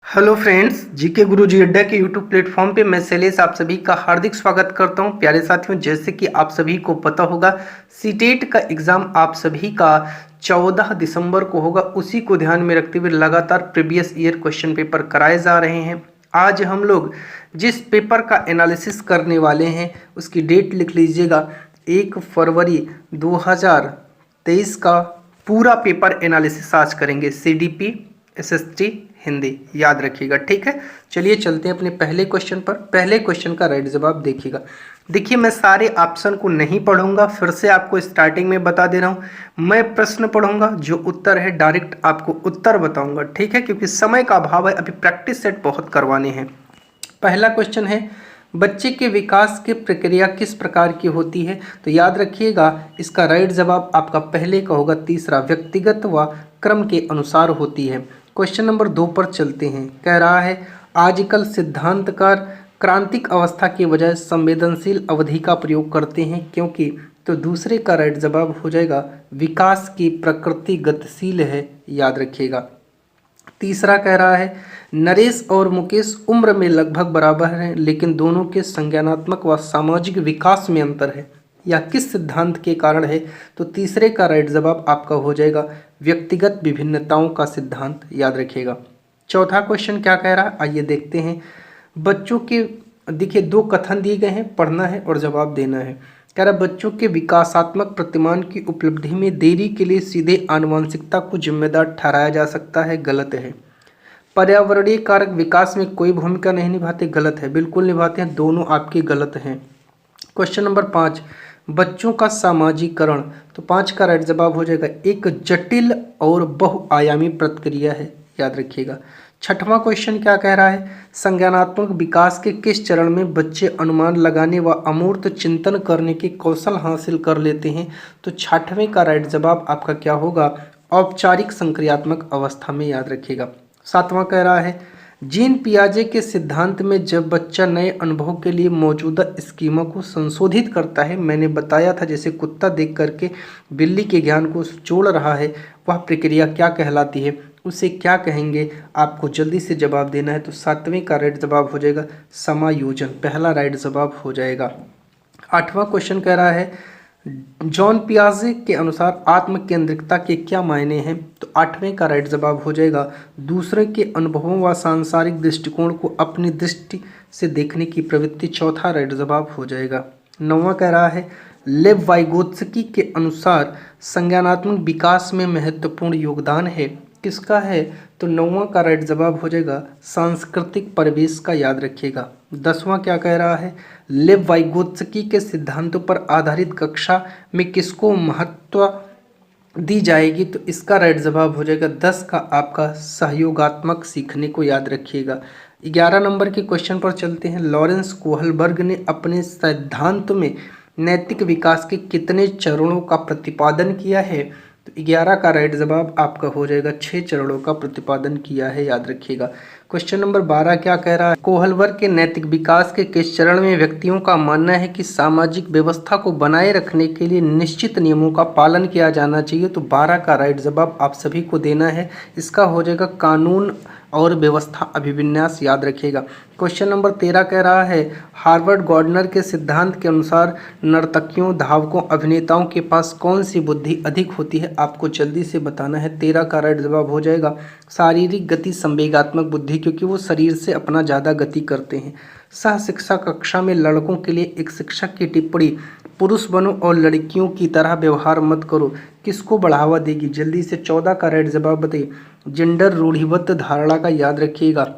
Hello friends, GK गुरुजी अड्डा के YouTube platform पे मैं शैलेश आप सभी का हार्दिक स्वागत करता हूं। प्यारे साथियों, जैसे कि आप सभी को पता होगा, सीटेट का एग्ज़ाम आप सभी का 14 दिसंबर को होगा। उसी को ध्यान में रखते हुए लगातार प्रीवियस ईयर क्वेश्चन पेपर कराए जा रहे हैं। आज हम लोग जिस पेपर का एनालिसिस करने वाले हैं उसकी डेट लिख लीजिएगा, 1 फरवरी 2023 का पूरा पेपर एनालिसिस आज करेंगे। सीडीपी एसएसटी हिंदी याद रखिएगा, ठीक है। चलिए चलते हैं अपने पहले क्वेश्चन पर। पहले क्वेश्चन का राइट जवाब देखिएगा। देखिए, मैं सारे ऑप्शन को नहीं पढ़ूंगा, फिर से आपको स्टार्टिंग में बता दे रहा हूं। मैं प्रश्न पढ़ूंगा, जो उत्तर है डायरेक्ट आपको उत्तर बताऊंगा, ठीक है, क्योंकि समय का अभाव है, अभी प्रैक्टिस सेट बहुत करवाने हैं। पहला क्वेश्चन है, बच्चे के विकास की प्रक्रिया किस प्रकार की होती है? तो याद रखिएगा, इसका राइट जवाब आपका पहले का होगा तीसरा, व्यक्तिगत व क्रम के अनुसार होती है। क्वेश्चन नंबर 2 पर चलते हैं। कह रहा है, आजकल सिद्धांतकार क्रांतिक अवस्था के बजाय संवेदनशील अवधि का प्रयोग करते हैं, क्योंकि तो दूसरे का राइट जवाब हो जाएगा, विकास की प्रकृति गतिशील है, याद रखिएगा। तीसरा कह रहा है, नरेश और मुकेश उम्र में लगभग बराबर हैं, लेकिन दोनों के संज्ञानात्मक व सामाजिक विकास में अंतर है। यह किस सिद्धांत के कारण है? तो तीसरे का राइट जवाब आपका हो जाएगा, व्यक्तिगत विभिन्नताओं का सिद्धांत, याद रखिएगा। चौथा क्वेश्चन क्या कह रहा है, आइए देखते हैं। बच्चों के देखिए 2 कथन दिए गए हैं, पढ़ना है और जवाब देना है। कह रहा, बच्चों के विकासात्मक प्रतिमान की उपलब्धि में देरी के लिए सीधे आनुवंशिकता को जिम्मेदार ठहराया जा सकता है, गलत है। पर्यावरणीय कारक विकास में कोई भूमिका नहीं निभाते, गलत है। बिल्कुल निभाते हैं, दोनों आपके गलत हैं। क्वेश्चन नंबर 5, बच्चों का सामाजिकरण, तो 5 का राइट जवाब हो जाएगा, एक जटिल और बहुआयामी प्रक्रिया है, याद रखिएगा। छठवां क्वेश्चन क्या कह रहा है, संज्ञानात्मक विकास के किस चरण में बच्चे अनुमान लगाने व अमूर्त चिंतन करने के कौशल हासिल कर लेते हैं? तो 6वें का राइट जवाब आपका क्या होगा, औपचारिक संक्रियात्मक अवस्था में, याद रखिएगा। 7वां कह रहा है, जीन पियाजे के सिद्धांत में जब बच्चा नए अनुभव के लिए मौजूदा स्कीमा को संशोधित करता है, मैंने बताया था जैसे कुत्ता देख करके बिल्ली के ज्ञान को जोड़ रहा है, वह प्रक्रिया क्या कहलाती है, उसे क्या कहेंगे? आपको जल्दी से जवाब देना है। तो 7वें का राइट जवाब हो जाएगा समायोजन, पहला राइट जवाब हो जाएगा। 8वां क्वेश्चन कह रहा है, जॉन पियाजे के अनुसार आत्म केंद्रिकता के क्या मायने हैं? तो 8वें का राइट जवाब हो जाएगा, दूसरे के अनुभवों व सांसारिक दृष्टिकोण को अपनी दृष्टि से देखने की प्रवृत्ति, चौथा राइट जवाब हो जाएगा। 9वां कह रहा है, लेव वाइगोत्स्की के अनुसार संज्ञानात्मक विकास में महत्वपूर्ण योगदान है, किसका है? तो 9वां का राइट जवाब हो जाएगा सांस्कृतिक परिवेश का, याद रखिएगा। 10वां क्या कह रहा है, लेव वाइगोत्स्की के सिद्धांतों पर आधारित कक्षा में किसको महत्व दी जाएगी? तो इसका राइट जवाब हो जाएगा 10 का आपका सहयोगात्मक सीखने को, याद रखिएगा। 11 नंबर के क्वेश्चन पर चलते हैं। लॉरेंस कोहलबर्ग ने अपने सिद्धांत में नैतिक विकास के कितने चरणों का प्रतिपादन किया है? तो 11 का राइट जवाब आपका हो जाएगा 6 चरणों का प्रतिपादन किया है, याद रखिएगा। क्वेश्चन नंबर 12 क्या कह रहा है, कोहलबर्ग के नैतिक विकास के किस चरण में व्यक्तियों का मानना है कि सामाजिक व्यवस्था को बनाए रखने के लिए निश्चित नियमों का पालन किया जाना चाहिए? तो 12 का राइट जवाब आप सभी को देना है, इसका हो जाएगा कानून और व्यवस्था अभिविन्यास, याद रखिएगा। क्वेश्चन नंबर 13 कह रहा है, हार्वर्ड गार्डनर के सिद्धांत के अनुसार नर्तकियों, धावकों, अभिनेताओं के पास कौन सी बुद्धि अधिक होती है? आपको जल्दी से बताना है। 13 का राइट जवाब हो जाएगा शारीरिक गति संवेगात्मक बुद्धि, क्योंकि वो शरीर से अपना ज़्यादा गति करते हैं। सह शिक्षा कक्षा में लड़कों के लिए एक शिक्षक की टिप्पणी, पुरुष बनो और लड़कियों की तरह व्यवहार मत करो, किसको बढ़ावा देगी? जल्दी से 14 का राइट जवाब बताइए, जेंडर रूढ़िबद्ध धारणा का, याद रखिएगा।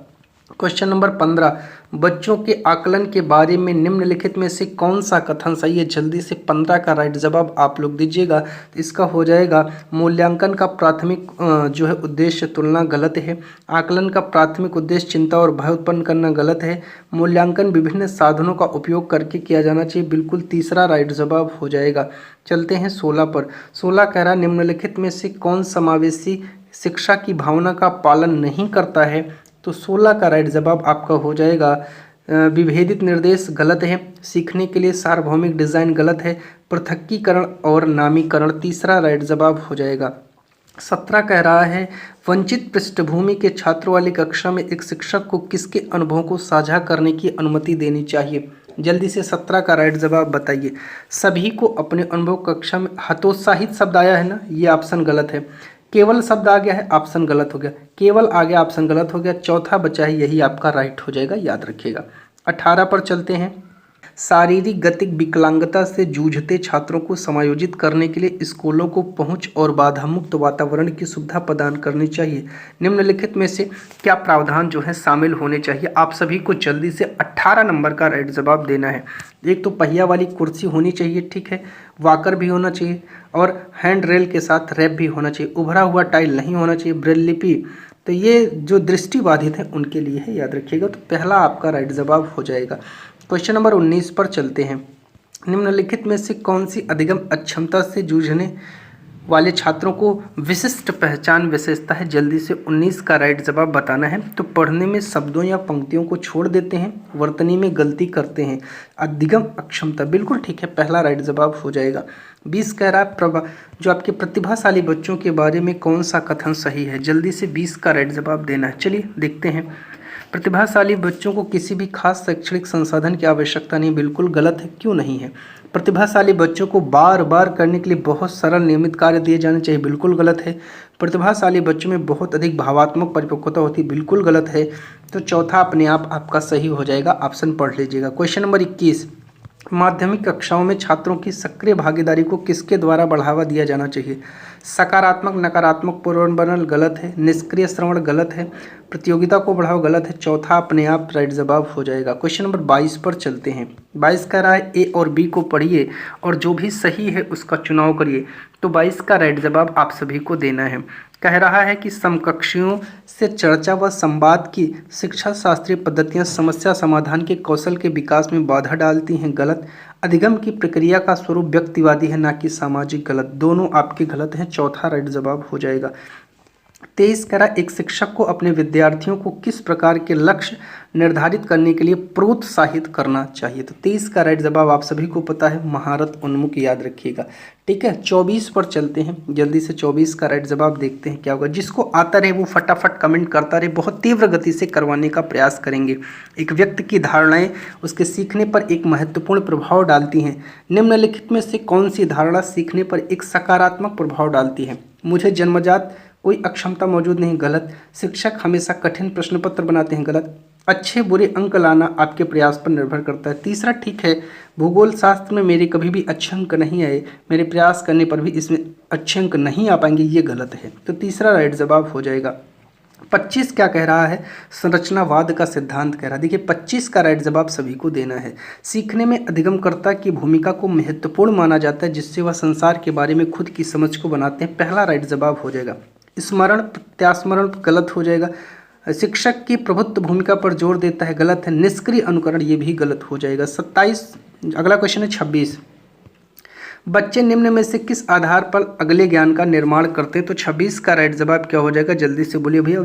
क्वेश्चन नंबर 15, बच्चों के आकलन के बारे में निम्नलिखित में से कौन सा कथन सही है? जल्दी से 15 का राइट जवाब आप लोग दीजिएगा। तो इसका हो जाएगा, मूल्यांकन का प्राथमिक जो है उद्देश्य तुलना, गलत है। आकलन का प्राथमिक उद्देश्य चिंता और भय उत्पन्न करना, गलत है। मूल्यांकन विभिन्न साधनों का उपयोग करके किया जाना चाहिए, बिल्कुल तीसरा राइट जवाब हो जाएगा। चलते हैं 16 पर। 16 कह रहा है, निम्नलिखित में से कौन समावेशी शिक्षा की भावना का पालन नहीं करता है? तो 16 का राइट जवाब आपका हो जाएगा विभेदित निर्देश, गलत है। सीखने के लिए सार्वभौमिक डिजाइन, गलत है। पृथक्कीकरण और नामीकरण, तीसरा राइट जवाब हो जाएगा। 17 कह रहा है, वंचित पृष्ठभूमि के छात्रों वाली कक्षा में एक शिक्षक को किसके अनुभवों को साझा करने की अनुमति देनी चाहिए? जल्दी से 17 का राइट जवाब बताइए। सभी को अपने अनुभव कक्षा में हतोत्साहित शब्द आया है ना, ये ऑप्शन गलत है। केवल शब्द आ गया है, ऑप्शन गलत हो गया। केवल आ गया, ऑप्शन गलत हो गया। चौथा बचा है, यही आपका राइट हो जाएगा, याद रखिएगा। 18 पर चलते हैं। शारीरिक गतिक विकलांगता से जूझते छात्रों को समायोजित करने के लिए स्कूलों को पहुंच और बाधा मुक्त वातावरण की सुविधा प्रदान करनी चाहिए। निम्नलिखित में से क्या प्रावधान जो है शामिल होने चाहिए? आप सभी को जल्दी से 18 नंबर का राइट जवाब देना है। एक तो पहिया वाली कुर्सी होनी चाहिए, ठीक है, वॉकर भी होना चाहिए और हैंड रेल के साथ रैप भी होना चाहिए। उभरा हुआ टाइल नहीं होना चाहिए। ब्रेल लिपि, तो ये जो दृष्टिबाधित है उनके लिए है, याद रखिएगा। तो पहला आपका राइट जवाब हो जाएगा। क्वेश्चन नंबर 19 पर चलते हैं। निम्नलिखित में से कौन सी अधिगम अक्षमता से जूझने वाले छात्रों को विशिष्ट पहचान विशेषता है? जल्दी से 19 का राइट जवाब बताना है। तो पढ़ने में शब्दों या पंक्तियों को छोड़ देते हैं, वर्तनी में गलती करते हैं, अधिगम अक्षमता, बिल्कुल ठीक है, पहला राइट जवाब हो जाएगा। 20 कह रहा है जो आपके प्रतिभाशाली बच्चों के बारे में कौन सा कथन सही है? जल्दी से 20 का राइट जवाब देना है। चलिए देखते हैं। प्रतिभाशाली बच्चों को किसी भी खास शैक्षणिक संसाधन की आवश्यकता नहीं, बिल्कुल गलत है। क्यों नहीं है? प्रतिभाशाली बच्चों को बार बार करने के लिए बहुत सरल नियमित कार्य दिए जाने चाहिए, बिल्कुल गलत है। प्रतिभाशाली बच्चों में बहुत अधिक भावात्मक परिपक्वता होती है, बिल्कुल गलत है। तो चौथा अपने आप आपका सही हो जाएगा, ऑप्शन पढ़ लीजिएगा। क्वेश्चन नंबर 21, माध्यमिक कक्षाओं में छात्रों की सक्रिय भागीदारी को किसके द्वारा बढ़ावा दिया जाना चाहिए? सकारात्मक नकारात्मक पूर्वानुमान गलत है, निष्क्रिय श्रवण गलत है, प्रतियोगिता को बढ़ावा गलत है। चौथा अपने आप राइट जवाब हो जाएगा। क्वेश्चन नंबर 22 पर चलते हैं। 22 कह रहा है ए और बी को पढ़िए और जो भी सही है उसका चुनाव करिए। तो 22 का राइट जवाब आप सभी को देना है। कह रहा है कि समकक्षियों से चर्चा व संवाद की शिक्षा शास्त्रीय पद्धतियां समस्या समाधान के कौशल के विकास में बाधा डालती हैं, गलत। अधिगम की प्रक्रिया का स्वरूप व्यक्तिवादी है, ना कि सामाजिक, गलत। दोनों आपके गलत हैं, चौथा राइट जवाब हो जाएगा। 23 कह रहा है एक शिक्षक को अपने विद्यार्थियों को किस प्रकार के लक्ष्य निर्धारित करने के लिए प्रोत्साहित करना चाहिए? तो 23 का राइट जवाब आप सभी को पता है, महारत उन्मुख, याद रखिएगा, ठीक है। 24 पर चलते हैं। जल्दी से 24 का राइट जवाब देखते हैं क्या होगा। जिसको आता रहे वो फटाफट कमेंट करता रहे, बहुत तीव्र गति से करवाने का प्रयास करेंगे। एक व्यक्ति की धारणाएं उसके सीखने पर एक महत्वपूर्ण प्रभाव डालती हैं। निम्नलिखित में से कौन सी धारणा सीखने पर एक सकारात्मक प्रभाव डालती है? मुझे जन्मजात कोई अक्षमता मौजूद नहीं, गलत। शिक्षक हमेशा कठिन प्रश्न पत्र बनाते हैं, गलत। अच्छे बुरे अंक लाना आपके प्रयास पर निर्भर करता है। तीसरा ठीक है, भूगोल शास्त्र में मेरे कभी भी अच्छे अंक नहीं आए, मेरे प्रयास करने पर भी इसमें अच्छे अंक नहीं आ पाएंगे, ये गलत है। तो तीसरा राइट जवाब हो जाएगा। 25 क्या कह रहा है? संरचनावाद का सिद्धांत कह रहा है। देखिए 25 का राइट जवाब सभी को देना है। सीखने में अधिगमकर्ता की भूमिका को महत्वपूर्ण माना जाता है, जिससे वह संसार के बारे में खुद की समझ को बनाते हैं, पहला राइट जवाब हो जाएगा। स्मरण प्रत्यास्मरण गलत हो जाएगा। शिक्षक की प्रभुत्व भूमिका पर जोर देता है, गलत है। निष्क्रिय अनुकरण, ये भी गलत हो जाएगा। 27, अगला क्वेश्चन है 26, बच्चे निम्न में से किस आधार पर अगले ज्ञान का निर्माण करते हैं? तो 26 का राइट जवाब क्या हो जाएगा? जल्दी से बोलिए भैया,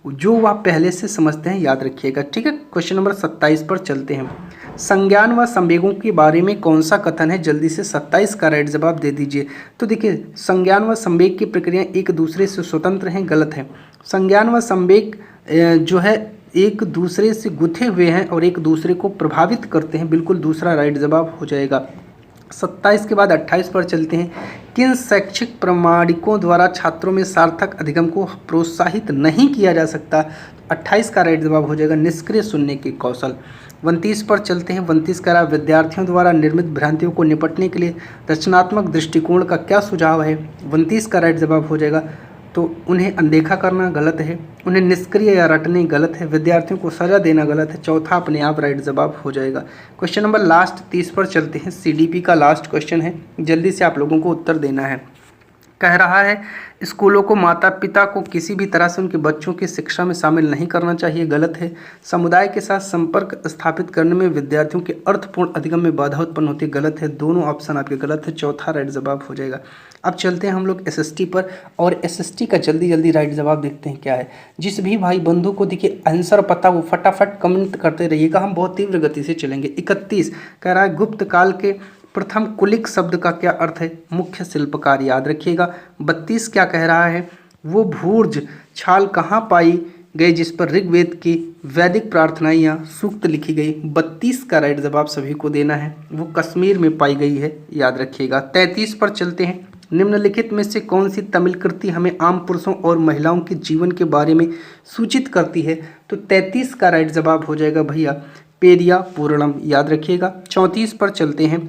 जो वह पहले से समझते हैं, याद रखिएगा, ठीक है। क्वेश्चन नंबर 27 पर चलते हैं। संज्ञान व संवेगों के बारे में कौन सा कथन है? जल्दी से 27 का राइट जवाब दे दीजिए। तो देखिए संज्ञान व संवेग की प्रक्रिया एक दूसरे से स्वतंत्र हैं, गलत है। संज्ञान व संवेग जो है एक दूसरे से गुथे हुए हैं और एक दूसरे को प्रभावित करते हैं, बिल्कुल दूसरा राइट जवाब हो जाएगा। 27 के बाद 28 पर चलते हैं। किन शैक्षिक प्रमाणिकों द्वारा छात्रों में सार्थक अधिगम को प्रोत्साहित नहीं किया जा सकता? 28 का राइट जवाब हो जाएगा निष्क्रिय सुनने के कौशल। 29 पर चलते हैं। 29 का राइट, विद्यार्थियों द्वारा निर्मित भ्रांतियों को निपटने के लिए रचनात्मक दृष्टिकोण का क्या सुझाव है? 29 का राइट जवाब हो जाएगा तो उन्हें अनदेखा करना, गलत है। उन्हें निष्क्रिय या रटने, गलत है। विद्यार्थियों को सजा देना, गलत है। चौथा अपने आप राइट जवाब हो जाएगा। क्वेश्चन नंबर लास्ट 30 पर चलते हैं। सीडीपी का लास्ट क्वेश्चन है, जल्दी से आप लोगों को उत्तर देना है। कह रहा है स्कूलों को माता पिता को किसी भी तरह से उनके बच्चों की शिक्षा में शामिल नहीं करना चाहिए, गलत है। समुदाय के साथ संपर्क स्थापित करने में विद्यार्थियों के अर्थपूर्ण अधिगम में बाधा उत्पन्न होती है, गलत है। दोनों ऑप्शन आपके गलत है, चौथा राइट जवाब हो जाएगा। अब चलते हैं हम लोग एसएसटी पर और एसएसटी का जल्दी जल्दी राइट जवाब देखते हैं क्या है। जिस भी भाई बंधु को देखिए आंसर पता वो फटाफट कमेंट करते रहिएगा, हम बहुत तीव्र गति से चलेंगे। 31 कह रहा है गुप्त काल के प्रथम कुलिक शब्द का क्या अर्थ है? मुख्य शिल्पकार, याद रखिएगा। 32 क्या कह रहा है? वो भूर्ज छाल कहाँ पाई गई जिस पर ऋग्वेद की वैदिक प्रार्थनाएं या सूक्त लिखी गई। 32 का राइट जवाब सभी को देना है। वो कश्मीर में पाई गई है, याद रखिएगा। 33 पर चलते हैं। निम्नलिखित में से कौन सी तमिल कृति हमें आम पुरुषों और महिलाओं के जीवन के बारे में सूचित करती है? तो 33 का राइट जवाब हो जाएगा भैया पेरिया पूर्णम, याद रखिएगा। 34 पर चलते हैं।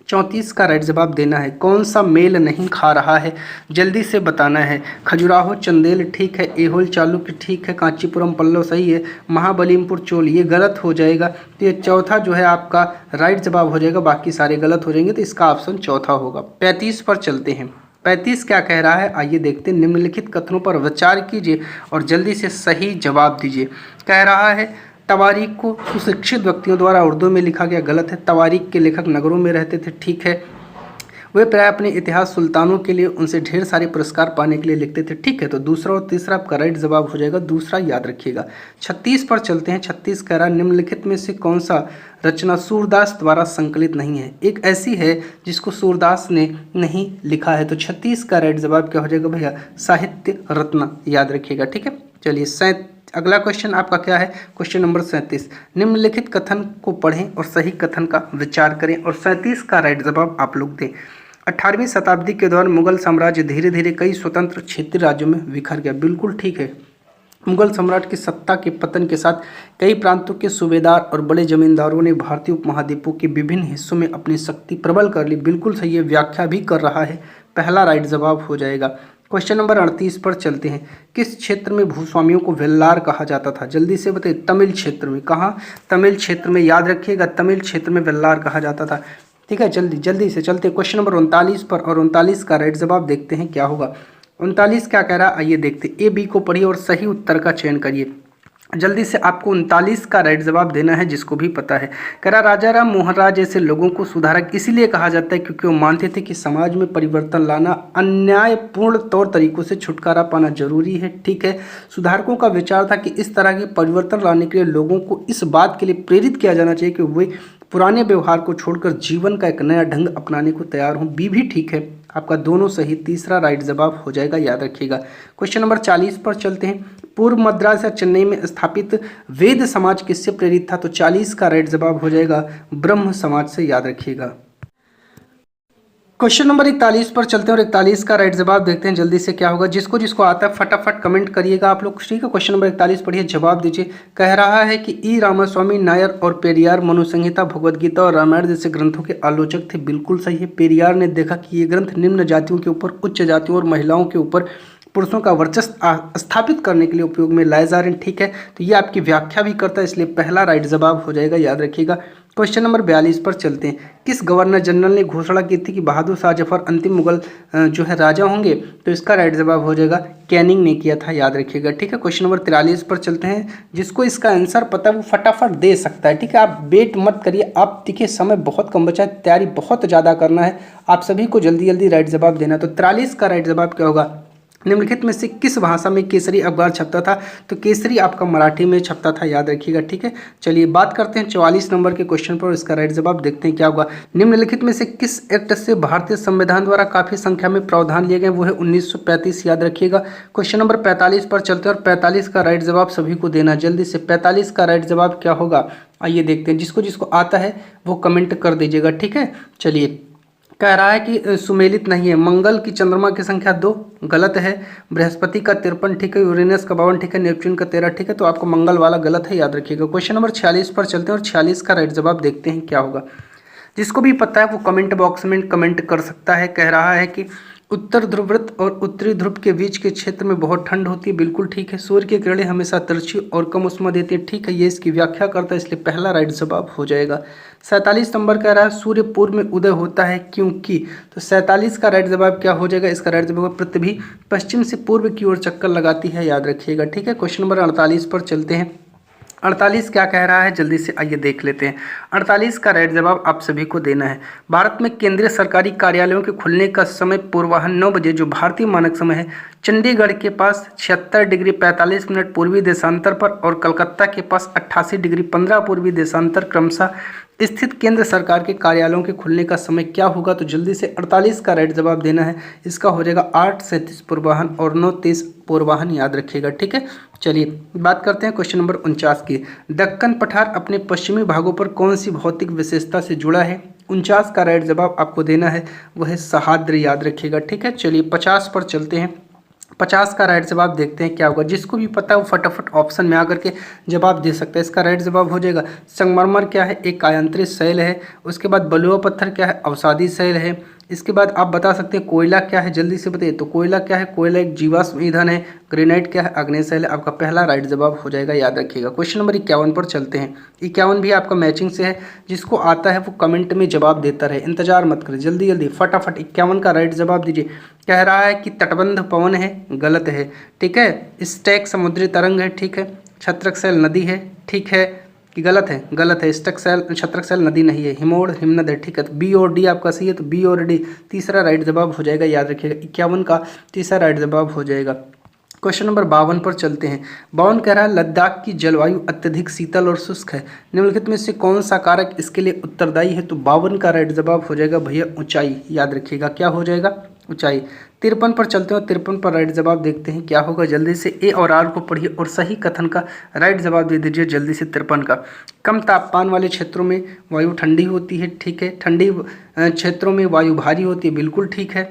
34 का राइट जवाब देना है। कौन सा मेल नहीं खा रहा है, जल्दी से बताना है। खजुराहो चंदेल ठीक है, एहोल चालुक्य ठीक है, कांचीपुरम पल्लव सही है, महाबलीपुर चोल ये गलत हो जाएगा। तो ये चौथा जो है आपका राइट जवाब हो जाएगा, बाकी सारे गलत हो जाएंगे, तो इसका ऑप्शन चौथा होगा। 35 पर चलते हैं। 35 क्या कह रहा है, आइए देखते हैं। निम्नलिखित कथनों पर विचार कीजिए और जल्दी से सही जवाब दीजिए। कह रहा है तवारीख को सुशिक्षित व्यक्तियों द्वारा उर्दू में लिखा गया, गलत है। तवारीख के लेखक नगरों में रहते थे, ठीक है। वे प्राय अपने इतिहास सुल्तानों के लिए उनसे ढेर सारे पुरस्कार पाने के लिए लिखते थे, ठीक है। तो दूसरा और तीसरा आपका राइट जवाब हो जाएगा दूसरा, याद रखिएगा। 36 पर चलते हैं। 36 कह रहा है निम्नलिखित में से कौन सा रचना सूरदास द्वारा संकलित नहीं है? एक ऐसी है जिसको सूरदास ने नहीं लिखा है। तो 36 का राइट जवाब क्या हो जाएगा भैया साहित्य रत्न, याद रखिएगा, ठीक है। चलिए अगला क्वेश्चन आपका क्या है, क्वेश्चन नंबर 37। निम्नलिखित कथन को पढ़ें और सही कथन का विचार करें और 37 का राइट जवाब आप लोग दें। 18वीं शताब्दी के दौरान मुगल साम्राज्य धीरे धीरे कई स्वतंत्र क्षेत्रीय राज्यों में बिखर गया, बिल्कुल ठीक है। मुगल सम्राट की सत्ता के पतन के साथ कई प्रांतों के सूबेदार और बड़े जमींदारों ने भारतीय उपमहाद्वीपों के विभिन्न हिस्सों में अपनी शक्ति प्रबल कर ली, बिल्कुल सही है। व्याख्या भी कर रहा है, पहला राइट जवाब हो जाएगा। क्वेश्चन नंबर 38 पर चलते हैं। किस क्षेत्र में भूस्वामियों को वेल्लार कहा जाता था? जल्दी से बताइए। तमिल क्षेत्र में। कहाँ? तमिल क्षेत्र में, याद रखिएगा। तमिल क्षेत्र में वेल्लार कहा जाता था, ठीक है। जल्दी से चलते हैं क्वेश्चन नंबर 39 पर और 39 का राइट जवाब देखते हैं क्या होगा। 39 क्या कह रहा है, आइए देखते हैं। ए बी को पढ़िए और सही उत्तर का चयन करिए। जल्दी से आपको 39 का राइट जवाब देना है, जिसको भी पता है। कह रहा राजा राम मोहन राय जैसे लोगों को सुधारक इसीलिए कहा जाता है क्योंकि वो मानते थे कि समाज में परिवर्तन लाना अन्यायपूर्ण तौर तरीकों से छुटकारा पाना जरूरी है, ठीक है। सुधारकों का विचार था कि इस तरह के परिवर्तन लाने के लिए लोगों को इस बात के लिए प्रेरित किया जाना चाहिए कि वे पुराने व्यवहार को छोड़कर जीवन का एक नया ढंग अपनाने को तैयार हों। बी भी ठीक है आपका, दोनों सही। तीसरा राइट जवाब हो जाएगा, याद रखिएगा। क्वेश्चन नंबर 40 पर चलते हैं। पूर्व मद्रास या चेन्नई में स्थापित वेद समाज किससे प्रेरित था? तो 40 का राइट जवाब हो जाएगा ब्रह्म समाज से, याद रखिएगा। क्वेश्चन नंबर 41 पर चलते हैं और 41 का राइट जवाब देखते हैं जल्दी से क्या होगा। जिसको जिसको आता है फटाफट कमेंट करिएगा आप लोग, ठीक है। क्वेश्चन नंबर 41 पढ़िए, जवाब दीजिए। कह रहा है कि ई रामास्वामी नायर और पेरियार मनुसंहिता, भगवद्गीता और रामायण जैसे ग्रंथों के आलोचक थे, बिल्कुल सही है। पेरियार ने देखा कि ये ग्रंथ निम्न जातियों के ऊपर, उच्च जातियों और महिलाओं के ऊपर पुरुषों का वर्चस्व स्थापित करने के लिए उपयोग में लाए जा रहे हैं, ठीक है। तो ये आपकी व्याख्या भी करता है, इसलिए पहला राइट जवाब हो जाएगा, याद रखिएगा। क्वेश्चन नंबर 42 पर चलते हैं। किस गवर्नर जनरल ने घोषणा की थी कि बहादुर शाह जफर अंतिम मुगल जो है राजा होंगे? तो इसका राइट जवाब हो जाएगा कैनिंग ने किया था, याद रखिएगा, ठीक है। क्वेश्चन नंबर 43 पर चलते हैं। जिसको इसका आंसर पता है वो फटाफट दे सकता है, ठीक है। आप वेट मत करिए, आप देखिए समय बहुत कम बचा है, तैयारी बहुत ज़्यादा करना है आप सभी को, जल्दी जल्दी राइट जवाब देना। तो 43 का राइट जवाब क्या होगा? निम्नलिखित में से किस भाषा में केसरी अखबार छपता था? तो केसरी आपका मराठी में छपता था, याद रखिएगा, ठीक है। चलिए बात करते हैं 44 नंबर के क्वेश्चन पर, इसका राइट जवाब देखते हैं क्या होगा। निम्नलिखित में से किस एक्ट से भारतीय संविधान द्वारा काफी संख्या में प्रावधान लिए गए? वो है 1935, याद रखिएगा। क्वेश्चन नंबर 45 पर चलते हैं और 45 का राइट जवाब सभी को देना जल्दी से। 45 का राइट जवाब क्या होगा, आइए देखते हैं। जिसको जिसको आता है वो कमेंट कर दीजिएगा, ठीक है। चलिए कह रहा है कि सुमेलित नहीं है। मंगल की चंद्रमा की संख्या 2, गलत है। बृहस्पति का 53, ठीक है। यूरेनस का 52, ठीक है। नेपच्यून का 13, ठीक है। तो आपको मंगल वाला गलत है, याद रखिएगा। क्वेश्चन नंबर 46 पर चलते हैं और 46 का राइट जवाब देखते हैं क्या होगा। जिसको भी पता है वो कमेंट बॉक्स में कमेंट कर सकता है। कह रहा है कि उत्तर ध्रुववृत्त और उत्तरी ध्रुव के बीच के क्षेत्र में बहुत ठंड होती है, बिल्कुल ठीक है। सूर्य की किरणें हमेशा तिरछी और कम उष्मा देती है, ठीक है। ये इसकी व्याख्या करता है, इसलिए पहला राइट जवाब हो जाएगा। 47 नंबर कह रहा है सूर्य पूर्व में उदय होता है क्योंकि? तो 47 का राइट जवाब क्या हो जाएगा? इसका राइट जवाब पृथ्वी पश्चिम से पूर्व की ओर चक्कर लगाती है, याद रखिएगा, ठीक है। क्वेश्चन नंबर 48 पर चलते हैं। 48 क्या कह रहा है, जल्दी से आइए देख लेते हैं। 48 का राइट जवाब आप सभी को देना है। भारत में केंद्रीय सरकारी कार्यालयों के खुलने का समय पूर्वाह्न 9 बजे जो भारतीय मानक समय है, चंडीगढ़ के पास 76 डिग्री 45 मिनट पूर्वी देशांतर पर और कलकत्ता के पास 88 डिग्री 15 पूर्वी देशांतर क्रमशः स्थित केंद्र सरकार के कार्यालयों के खुलने का समय क्या होगा? तो जल्दी से 48 का राइट जवाब देना है। इसका हो जाएगा 8:37 पूर्वाह्न और 9:23 पूर्वाह्न, याद रखिएगा। ठीक है, चलिए बात करते हैं क्वेश्चन नंबर 49 की। दक्कन पठार अपने पश्चिमी भागों पर कौन सी भौतिक विशेषता से जुड़ा है? 49 का राइट जवाब आपको देना है, वह है सह्याद्री, याद रखिएगा। ठीक है, चलिए 50 पर चलते हैं। 50 का राइट जवाब देखते हैं क्या होगा। जिसको भी पता है वो फटाफट ऑप्शन में आकर के जवाब दे सकता है। इसका राइट जवाब हो जाएगा संगमरमर क्या है? एक आयंत्रित शैल है। उसके बाद बलुआ पत्थर क्या है? अवसादी शैल है। इसके बाद आप बता सकते हैं कोयला क्या है, जल्दी से बताइए। तो कोयला क्या है? कोयला एक जीवाश्म ईंधन है। ग्रेनाइट क्या है? अग्नेय शैल है। आपका पहला राइट जवाब हो जाएगा, याद रखिएगा। क्वेश्चन नंबर 51 पर चलते हैं। 51 भी आपका मैचिंग से है। जिसको आता है वो कमेंट में जवाब देता रहे, इंतजार मत करें, जल्दी जल्दी फटाफट 51 का राइट जवाब दीजिए। कह रहा है कि तटबंध पवन है, गलत है। ठीक है, स्टैक समुद्री तरंग है, ठीक है। छत्रक शैल नदी है, ठीक है कि गलत है? गलत है, छत्रक शैल नदी नहीं है, हिमोड़ हिमनद है। ठीक है, तो बी और डी आपका सही है, तो बी और डी तीसरा राइट जवाब हो जाएगा, याद रखिएगा। 51 का तीसरा राइट जवाब हो जाएगा। क्वेश्चन नंबर 52 पर चलते हैं। 52 कह रहा है लद्दाख की जलवायु अत्यधिक शीतल और शुष्क है, निम्नलिखित में से कौन सा कारक इसके लिए उत्तरदायी है? तो 52 का राइट जवाब हो जाएगा भैया ऊंचाई, याद रखिएगा। क्या हो जाएगा? ऊंचाई। 53 पर चलते हैं। 53 पर राइट जवाब देखते हैं क्या होगा। जल्दी से ए और आर को पढ़िए और सही कथन का राइट जवाब दे दीजिए जल्दी से। 53 का, कम तापमान वाले क्षेत्रों में वायु ठंडी होती है, ठीक है। ठंडी क्षेत्रों में वायु भारी होती है, बिल्कुल ठीक है।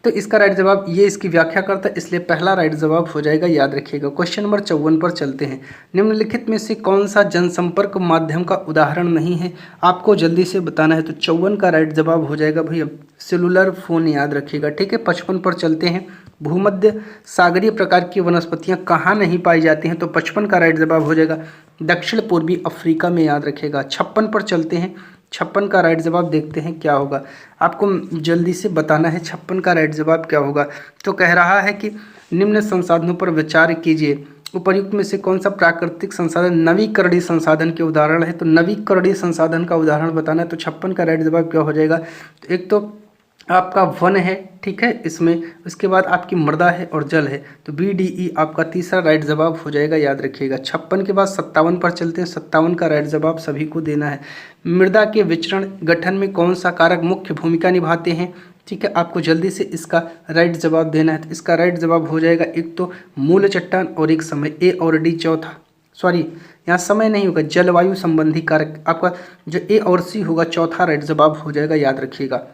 तो इसका राइट जवाब ये इसकी व्याख्या करता है, इसलिए पहला राइट जवाब हो जाएगा, याद रखिएगा। क्वेश्चन नंबर 54 पर चलते हैं। निम्नलिखित में से कौन सा जनसंपर्क माध्यम का उदाहरण नहीं है? आपको जल्दी से बताना है। तो 54 का राइट जवाब हो जाएगा भैया सेलुलर फोन, याद रखिएगा। ठीक है, 55 पर चलते हैं। भूमध्य सागरीय प्रकार की वनस्पतियां कहाँ नहीं पाई जाती हैं? तो 55 का राइट जवाब हो जाएगा दक्षिण पूर्वी अफ्रीका में, याद रखिएगा। 56 पर चलते हैं। 56 का राइट जवाब देखते हैं क्या होगा। आपको जल्दी से बताना है 56 का राइट जवाब क्या होगा। तो कह रहा है कि निम्न संसाधनों पर विचार कीजिए, उपर्युक्त में से कौन सा प्राकृतिक संसाधन नवीकरणीय संसाधन के उदाहरण है? तो नवीकरणीय संसाधन का उदाहरण बताना है। तो 56 का राइट जवाब क्या हो जाएगा? तो एक तो आपका वन है, ठीक है, इसमें उसके बाद आपकी मृदा है और जल है, तो बी डी ई आपका तीसरा राइट जवाब हो जाएगा, याद रखिएगा। 56 के बाद 57 पर चलते हैं। 57 का राइट जवाब सभी को देना है। मृदा के विचरण गठन में कौन सा कारक मुख्य भूमिका निभाते हैं? ठीक है, आपको जल्दी से इसका राइट जवाब देना है। तो इसका राइट जवाब हो जाएगा एक तो मूल चट्टान और एक समय, ए और डी चौथा, सॉरी यहाँ समय नहीं होगा, जलवायु संबंधी कारक आपका जो ए और सी होगा चौथा राइट जवाब हो जाएगा, याद रखिएगा।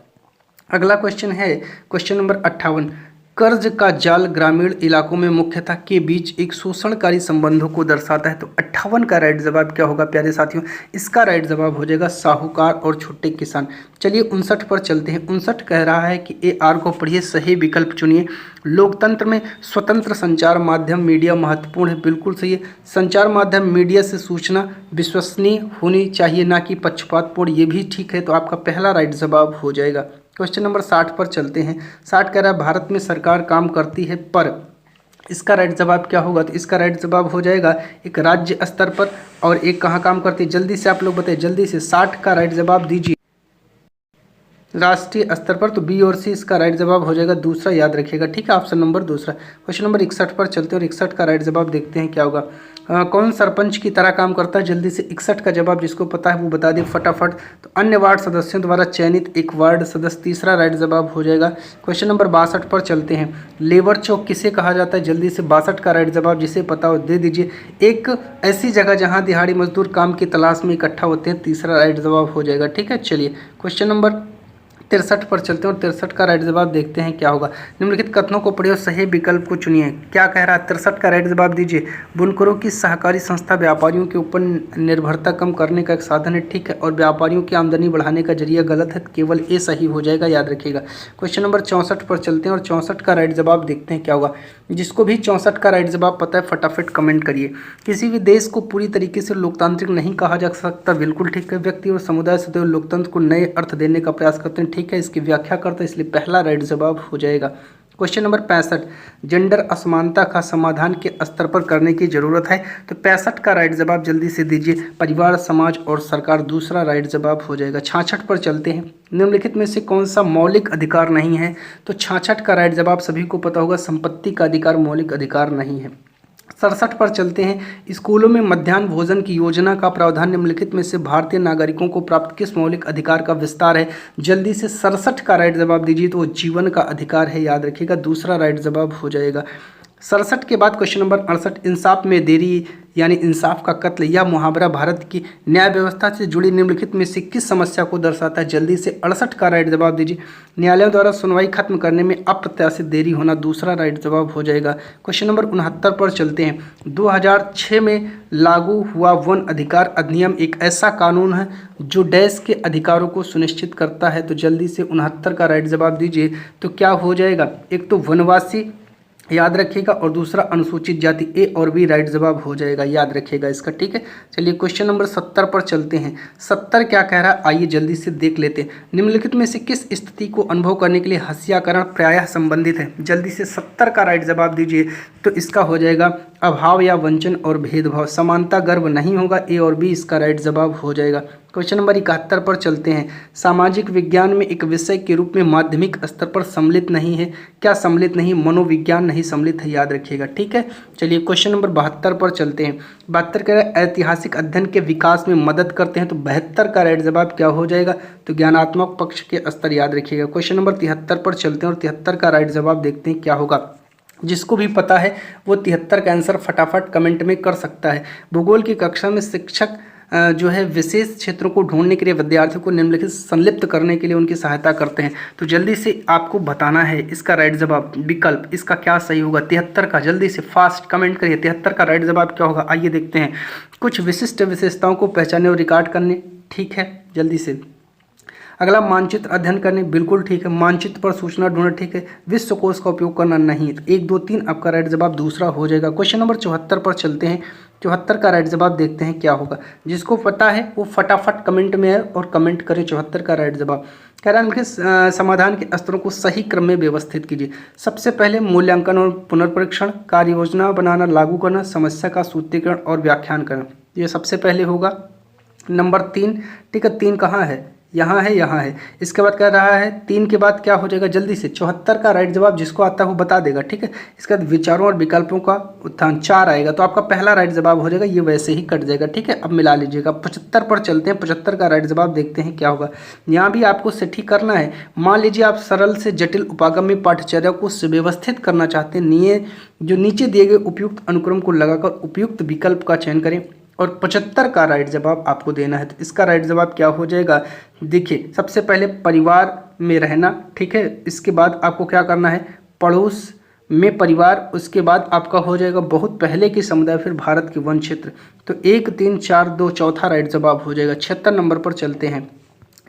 अगला क्वेश्चन है क्वेश्चन नंबर 58। कर्ज का जाल ग्रामीण इलाकों में मुख्यतः के बीच एक शोषणकारी संबंधों को दर्शाता है। तो 58 का राइट जवाब क्या होगा प्यारे साथियों? इसका राइट जवाब हो जाएगा साहूकार और छोटे किसान। चलिए 59 पर चलते हैं। 59 कह रहा है कि ए आर को पढ़िए, सही विकल्प चुनिए। लोकतंत्र में स्वतंत्र संचार माध्यम मीडिया महत्वपूर्ण है, बिल्कुल सही है। संचार माध्यम मीडिया से सूचना विश्वसनीय होनी चाहिए, ना कि पक्षपातपूर्ण, ये भी ठीक है। तो आपका पहला राइट जवाब हो जाएगा। क्वेश्चन नंबर 60 पर चलते हैं। 60 कह रहा है भारत में सरकार काम करती है पर, इसका राइट जवाब क्या होगा? तो इसका राइट जवाब हो जाएगा एक राज्य स्तर पर और एक कहाँ काम करती है? जल्दी से आप लोग बताइए, जल्दी से 60 का राइट जवाब दीजिए। राष्ट्रीय स्तर पर, तो बी और सी इसका राइट जवाब हो जाएगा दूसरा, याद रखिएगा। ठीक है, ऑप्शन नंबर दूसरा। क्वेश्चन नंबर 61 पर चलते हैं और 61 का राइट जवाब देखते हैं क्या होगा। कौन सरपंच की तरह काम करता है? जल्दी से 61 का जवाब जिसको पता है वो बता दे फटाफट। तो अन्य वार्ड सदस्यों द्वारा चयनित एक वार्ड सदस्य, तीसरा राइट जवाब हो जाएगा। क्वेश्चन नंबर 62 पर चलते हैं। लेबर चौक किसे कहा जाता है? जल्दी से 62 का राइट जवाब जिसे पता हो दे दीजिए। एक ऐसी जगह जहाँ दिहाड़ी मजदूर काम की तलाश में इकट्ठा होते हैं, तीसरा राइट जवाब हो जाएगा। ठीक है, चलिए क्वेश्चन नंबर 63 पर चलते हैं और 63 का राइट जवाब देखते हैं क्या होगा। निम्नलिखित कथनों को पढ़िए और सही विकल्प को चुनिए। क्या कह रहा है? 63 का राइट जवाब दीजिए। बुनकरों की सहकारी संस्था व्यापारियों के ऊपर निर्भरता कम करने का एक साधन है, ठीक है, और व्यापारियों की आमदनी बढ़ाने का जरिया, गलत है। केवल ए सही हो जाएगा, याद रखिएगा। क्वेश्चन नंबर 64 पर चलते हैं और 64 का राइट जवाब देखते हैं क्या होगा। जिसको भी 64 का राइट जवाब पता है फटाफट कमेंट करिए। किसी भी देश को पूरी तरीके से लोकतांत्रिक नहीं कहा जा सकता, बिल्कुल ठीक है। व्यक्ति और समुदाय सदैव लोकतंत्र को नए अर्थ देने का प्रयास करते हैं, ठीक है, इसकी व्याख्या करते हैं, इसलिए पहला राइट जवाब हो जाएगा। Question number 65। जेंडर असमानता का समाधान के स्तर पर करने की जरूरत है। तो 65 का राइट जवाब जल्दी से दीजिए। परिवार, समाज और सरकार, दूसरा राइट जवाब हो जाएगा। 66 पर चलते हैं। निम्नलिखित में से कौन सा मौलिक अधिकार नहीं है? तो 66 का राइट जवाब सभी को पता होगा, संपत्ति का अधिकार मौलिक अधिकार नहीं है। 67 पर चलते हैं। स्कूलों में मध्याह्न भोजन की योजना का प्रावधान निम्नलिखित में से भारतीय नागरिकों को प्राप्त किस मौलिक अधिकार का विस्तार है? जल्दी से 67 का राइट जवाब दीजिए। तो वो जीवन का अधिकार है, याद रखिएगा, दूसरा राइट जवाब हो जाएगा। 67 के बाद क्वेश्चन नंबर 68, इंसाफ में देरी यानी इंसाफ का कत्ल या मुहावरा भारत की न्याय व्यवस्था से जुड़ी निम्नलिखित में से किस समस्या को दर्शाता है? जल्दी से 68 का राइट जवाब दीजिए। न्यायालयों द्वारा सुनवाई खत्म करने में अप्रत्याशित देरी होना, दूसरा राइट जवाब हो जाएगा। क्वेश्चन नंबर 69 पर चलते हैं। 2006 में लागू हुआ वन अधिकार अधिनियम एक ऐसा कानून है जो डैश के अधिकारों को सुनिश्चित करता है। तो जल्दी से 69 का राइट जवाब दीजिए। तो क्या हो जाएगा? एक तो वनवासी याद रखिएगा और दूसरा अनुसूचित जाति, ए और बी राइट जवाब हो जाएगा, याद रखिएगा इसका, ठीक है। चलिए क्वेश्चन नंबर 70 पर चलते हैं। 70 क्या कह रहा है, आइए जल्दी से देख लेते हैं। निम्नलिखित में से किस स्थिति को अनुभव करने के लिए हस्याकरण प्रायः संबंधित है? जल्दी से 70 का राइट जवाब दीजिए। तो इसका हो जाएगा अभाव या वंचन और भेदभाव, समानता गर्व नहीं होगा, ए और बी इसका राइट जवाब हो जाएगा। क्वेश्चन नंबर 71 पर चलते हैं। सामाजिक विज्ञान में एक विषय के रूप में माध्यमिक स्तर पर सम्मिलित नहीं है। क्या सम्मिलित नहीं? मनोविज्ञान नहीं सम्मिलित है, याद रखिएगा, ठीक है। चलिए क्वेश्चन नंबर 72 पर चलते हैं। 72 कह रहा है ऐतिहासिक अध्ययन के विकास में मदद करते हैं। तो 72 का राइट जवाब क्या हो जाएगा? तो ज्ञानात्मक पक्ष के स्तर, याद रखिएगा। क्वेश्चन नंबर 73 पर चलते हैं और 73 का राइट जवाब देखते हैं क्या होगा। जिसको भी पता है वो 73 का आंसर फटाफट कमेंट में कर सकता है। भूगोल की कक्षा में शिक्षक जो है विशेष क्षेत्रों को ढूंढने के लिए विद्यार्थियों को निम्नलिखित संलिप्त करने के लिए उनकी सहायता करते हैं। तो जल्दी से आपको बताना है इसका राइट जवाब, विकल्प इसका क्या सही होगा। 73 का जल्दी से फास्ट कमेंट करिए। 73 का राइट जवाब क्या होगा, आइए देखते हैं। कुछ विशिष्ट विशेषताओं को पहचानने और रिकॉर्ड करने, ठीक है, जल्दी से। अगला मानचित्र अध्ययन करने, बिल्कुल ठीक है। मानचित्र पर सूचना ढूंढना, ठीक है। विश्वकोश का उपयोग करना, नहीं। तो 1, 2, 3 आपका राइट जवाब दूसरा हो जाएगा। क्वेश्चन नंबर 74 पर चलते हैं। 74 का राइट जवाब देखते हैं क्या होगा। जिसको पता है वो फटाफट कमेंट में है और कमेंट करें 74 का राइट जवाब। कह रहा है समाधान के स्तरों को सही क्रम में व्यवस्थित कीजिए। सबसे पहले मूल्यांकन और पुनर्परीक्षण, कार्य योजना बनाना, लागू करना, समस्या का सूत्रीकरण और व्याख्यान करना, ये सबसे पहले होगा। नंबर 3, ठीक है। 3 कहाँ है? यहाँ है, यहाँ है। इसके बाद कह रहा है 3 के बाद क्या हो जाएगा, जल्दी से 74 का राइट जवाब जिसको आता है वो बता देगा, ठीक है। इसके बाद विचारों और विकल्पों का उत्थान 4 आएगा। तो आपका पहला राइट जवाब हो जाएगा, ये वैसे ही कट जाएगा, ठीक है। अब मिला लीजिएगा। 75 पर चलते हैं। 75 का राइट जवाब देखते हैं क्या होगा। यहाँ भी आपको सटीक करना है। मान लीजिए आप सरल से जटिल उपागम्य पाठ्यचर्या को सुव्यवस्थित करना चाहते हैं, जो नीचे दिए गए उपयुक्त अनुक्रम को लगाकर उपयुक्त विकल्प का चयन करें और 75 का राइट जवाब आपको देना है। तो इसका राइट जवाब क्या हो जाएगा, देखिए। सबसे पहले परिवार में रहना, ठीक है। इसके बाद आपको क्या करना है, पड़ोस में परिवार। उसके बाद आपका हो जाएगा बहुत पहले की समुदाय, फिर भारत के वन क्षेत्र। तो 1, 3, 4, 2 चौथा राइट जवाब हो जाएगा। 76 नंबर पर चलते हैं।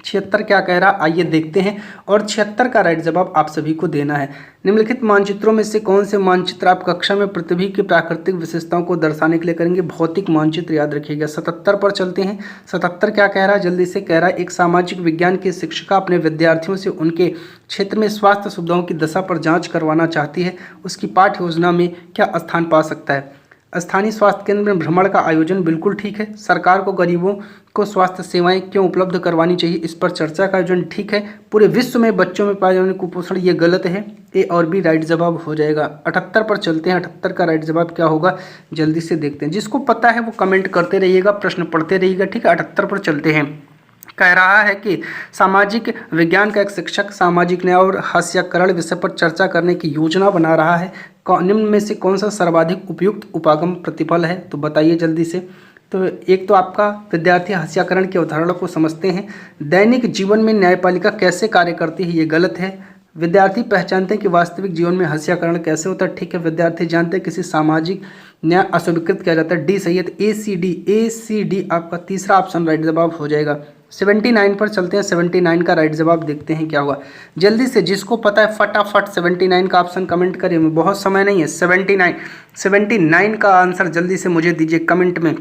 76 क्या कह रहा, आइए देखते हैं। और 76 का राइट जवाब आप सभी को देना है। निम्नलिखित मानचित्रों में से कौन से मानचित्र आप कक्षा में पृथ्वी की प्राकृतिक विशेषताओं को दर्शाने के लिए करेंगे? भौतिक मानचित्र, याद रखिएगा। 77 पर चलते हैं। 77 क्या कह रहा है, जल्दी से कह रहा है एक सामाजिक विज्ञान की शिक्षिका अपने विद्यार्थियों से उनके क्षेत्र में स्वास्थ्य सुविधाओं की दशा पर जाँच करवाना चाहती है। उसकी पाठ्य योजना में क्या स्थान पा सकता है? स्थानीय स्वास्थ्य केंद्र में भ्रमण का आयोजन, बिल्कुल ठीक है। सरकार को गरीबों को स्वास्थ्य सेवाएं क्यों उपलब्ध करवानी चाहिए, इस पर चर्चा का आयोजन, ठीक है। पूरे विश्व में बच्चों में पाए जाने वाले कुपोषण, ये गलत है। ए और बी राइट जवाब हो जाएगा। 78 पर चलते हैं। 78 का राइट जवाब क्या होगा, जल्दी से देखते हैं। जिसको पता है वो कमेंट करते रहिएगा, प्रश्न पढ़ते रहिएगा, ठीक है। 78 पर चलते हैं। कह रहा है कि सामाजिक विज्ञान का एक शिक्षक सामाजिक न्याय और हास्यकरण विषय पर चर्चा करने की योजना बना रहा है। निम्न में से कौन सा सर्वाधिक उपयुक्त उपागम प्रतिफल है? तो बताइए जल्दी से। तो एक तो आपका विद्यार्थी हास्यकरण के उदाहरणों को समझते हैं। दैनिक जीवन में न्यायपालिका कैसे कार्य करती है, ये गलत है। विद्यार्थी पहचानते हैं कि वास्तविक जीवन में हास्यकरण कैसे होता है, ठीक है। विद्यार्थी जानते हैं किसी सामाजिक न्याय अस्वीकृत किया जाता है, डी सही है। तो ACD आपका तीसरा ऑप्शन राइट जवाब हो जाएगा। 79 पर चलते हैं। 79 का राइट जवाब देखते हैं क्या होगा। जल्दी से जिसको पता है फटाफट 79 का ऑप्शन कमेंट करिए, बहुत समय नहीं है। 79 का आंसर जल्दी से मुझे दीजिए कमेंट में।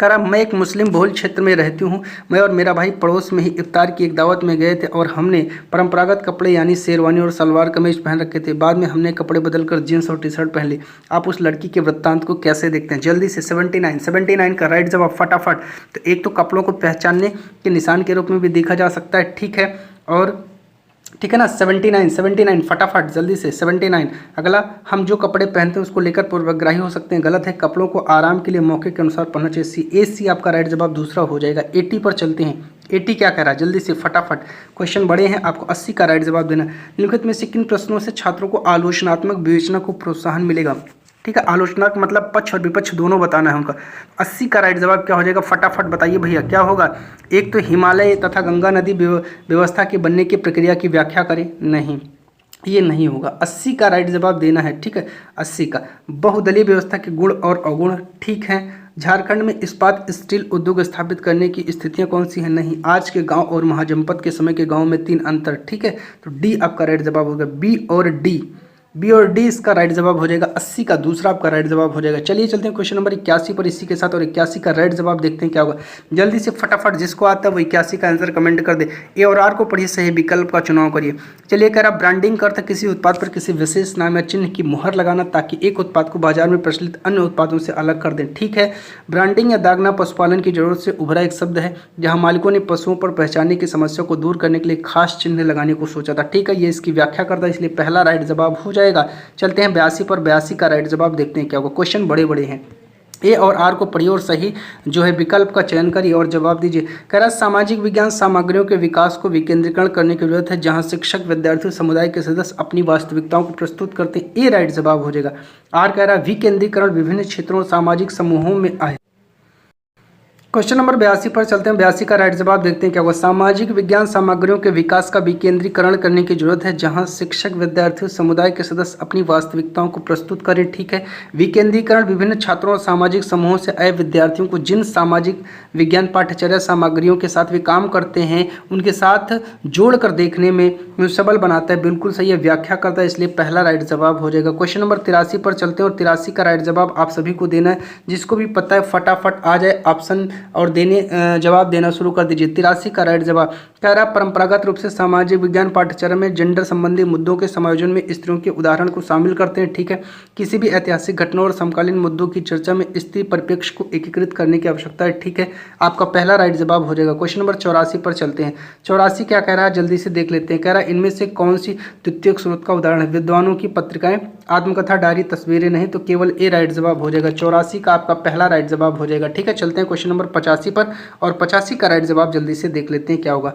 करा, मैं एक मुस्लिम बहुल क्षेत्र में रहती हूँ। मैं और मेरा भाई पड़ोस में ही इफ्तार की एक दावत में गए थे और हमने परंपरागत कपड़े यानी शेरवानी और सलवार कमीज पहन रखे थे। बाद में हमने कपड़े बदलकर जींस और टी शर्ट पहन ली। आप उस लड़की के वृत्तांत को कैसे देखते हैं? जल्दी से 79 का राइट जवाब फटाफट। तो एक तो कपड़ों को पहचानने के निशान के रूप में भी देखा जा सकता है, ठीक है। और ठीक है ना। 79 फटाफट जल्दी से 79। अगला, हम जो कपड़े पहनते हैं उसको लेकर पूर्वग्राही हो सकते हैं, गलत है। कपड़ों को आराम के लिए मौके के अनुसार पहनना चाहिए, सी। ए सी आपका राइट जवाब दूसरा हो जाएगा। 80 पर चलते हैं। 80 क्या कह रहा है, जल्दी से फटाफट, क्वेश्चन बड़े हैं, आपको 80 का राइट जवाब देना। निम्नलिखित में से किन प्रश्नों से छात्रों को आलोचनात्मक विवेचना को प्रोत्साहन मिलेगा। ठीक है, आलोचना का मतलब पक्ष और विपक्ष दोनों बताना है उनका। 80 का राइट जवाब क्या हो जाएगा, फटाफट बताइए भैया क्या होगा। एक तो हिमालय तथा गंगा नदी व्यवस्था के बनने की प्रक्रिया की व्याख्या करें, नहीं ये नहीं होगा। 80 का राइट जवाब देना है, ठीक है। 80 का बहुदलीय व्यवस्था के गुण और अवगुण, ठीक है। झारखंड में इस्पात स्टील उद्योग स्थापित करने की स्थितियां कौन सी हैं, नहीं। आज के गांव और महाजनपद के समय के गांव में 3 अंतर, ठीक है। तो डी आपका राइट जवाब होगा, बी और डी, बी और डी इसका राइट जवाब हो जाएगा। 80 का दूसरा आपका राइट जवाब हो जाएगा। चलिए चलते हैं क्वेश्चन नंबर 81 पर इसी के साथ, और 81 का राइट जवाब देखते हैं क्या होगा। जल्दी से फटाफट जिसको आता है वो 81 का आंसर कमेंट कर दे। ए और आर को पढ़िए, सही विकल्प का चुनाव करिए। चलिए कह रहा ब्रांडिंग का अर्थ किसी उत्पाद पर किसी विशेष नाम या चिन्ह की मुहर लगाना ताकि एक उत्पाद को बाजार में प्रचलित अन्य उत्पादों से अलग कर दें, ठीक है। ब्रांडिंग या दागना पशुपालन की जरूरत से उभरा एक शब्द है जहाँ मालिकों ने पशुओं पर पहचानने की समस्या को दूर करने के लिए खास चिन्ह लगाने को सोचा था, ठीक है। ये इसकी व्याख्या करता है, इसलिए पहला राइट जवाब हो जाएगा। चलते हैं 82 पर। 82 का राइट जवाब देखते हैं क्या होगा। क्वेश्चन बड़े बड़े हैं। ए और आर को पढ़िए और सही जो है विकल्प का चयन करिए और जवाब दीजिए। कह रहा सामाजिक विज्ञान सामग्रियों के विकास को विकेंद्रीकरण करने की जरूरत है जहां शिक्षक विद्यार्थी समुदाय के सदस्य अपनी वास्तविकताओं को प्रस्तुत करते हैं, ए राइट जवाब हो जाएगा। आर कह रहा विकेंद्रीकरण विभिन्न क्षेत्रों और सामाजिक समूहों में आए। क्वेश्चन नंबर 82 पर चलते हैं। 82 का राइट जवाब देखते हैं क्या होगा। सामाजिक विज्ञान सामग्रियों के विकास का विकेंद्रीकरण करने की जरूरत है जहां शिक्षक विद्यार्थी समुदाय के सदस्य अपनी वास्तविकताओं को प्रस्तुत करें, ठीक है। विकेंद्रीकरण विभिन्न छात्रों और सामाजिक समूहों से आए विद्यार्थियों को जिन सामाजिक विज्ञान पाठ्यचर्या सामग्रियों के साथ वे काम करते हैं उनके साथ जोड़कर देखने में सबल बनाता है, बिल्कुल सही है, व्याख्या करता है, इसलिए पहला राइट जवाब हो जाएगा। क्वेश्चन नंबर 83 पर चलते हैं और 83 का राइट जवाब आप सभी को देना है। जिसको भी पता है फटाफट आ जाए ऑप्शन और जवाब देना शुरू कर दीजिए। 83 का राइट जवाब कह रहा परंपरागत रूप से सामाजिक विज्ञान पाठ्यचर्या में जेंडर संबंधी मुद्दों के समायोजन में स्त्रियों के उदाहरण को शामिल करते हैं, ठीक है। किसी भी ऐतिहासिक घटनाओं और समकालीन मुद्दों की चर्चा में स्त्री परिप्रेक्ष्य को एकीकृत करने की आवश्यकता है, ठीक है। आपका पहला राइट जवाब हो जाएगा। क्वेश्चन नंबर 84 पर चलते हैं। 84 क्या कह रहा है, जल्दी से देख लेते हैं। कह रहा है इनमें से कौन सी द्वितीयक स्रोत का उदाहरण है। विद्वानों की पत्रिकाएं, आत्मकथा, डायरी, तस्वीरें, नहीं तो केवल ए राइट जवाब हो जाएगा। 84 का आपका पहला राइट जवाब हो जाएगा, ठीक है। चलते हैं क्वेश्चन नंबर 85 पर और 85 का राइट जवाब जल्दी से देख लेते हैं क्या होगा।